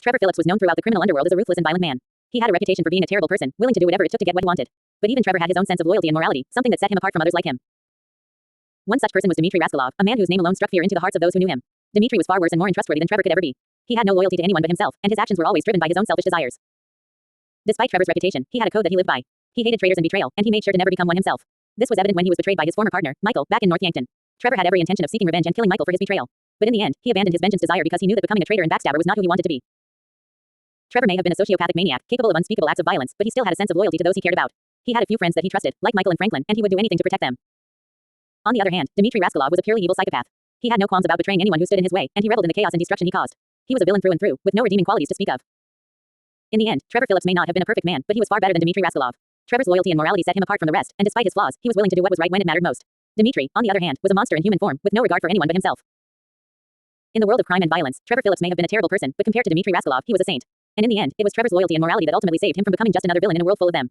Trevor Philips was known throughout the criminal underworld as a ruthless and violent man. He had a reputation for being a terrible person, willing to do whatever it took to get what he wanted. But even Trevor had his own sense of loyalty and morality, something that set him apart from others like him. One such person was Dimitri Rascalov, a man whose name alone struck fear into the hearts of those who knew him. Dimitri was far worse and more untrustworthy than Trevor could ever be. He had no loyalty to anyone but himself, and his actions were always driven by his own selfish desires. Despite Trevor's reputation, he had a code that he lived by. He hated traitors and betrayal, and he made sure to never become one himself. This was evident when he was betrayed by his former partner, Michael, back in North Yankton. Trevor had every intention of seeking revenge and killing Michael for his betrayal. But in the end, he abandoned his vengeance desire because he knew that becoming a traitor and backstabber was not who he wanted to be. Trevor may have been a sociopathic maniac, capable of unspeakable acts of violence, but he still had a sense of loyalty to those he cared about. He had a few friends that he trusted, like Michael and Franklin, and he would do anything to protect them. On the other hand, Dimitri Rascalov was a purely evil psychopath. He had no qualms about betraying anyone who stood in his way, and he reveled in the chaos and destruction he caused. He was a villain through and through, with no redeeming qualities to speak of. In the end, Trevor Philips may not have been a perfect man, but he was far better than Dimitri Rascalov. Trevor's loyalty and morality set him apart from the rest, and despite his flaws, he was willing to do what was right when it mattered most. Dimitri, on the other hand, was a monster in human form, with no regard for anyone but himself. In the world of crime and violence, Trevor Philips may have been a terrible person, but compared to Dimitri Rascalov, he was a saint. And in the end, it was Trevor's loyalty and morality that ultimately saved him from becoming just another villain in a world full of them.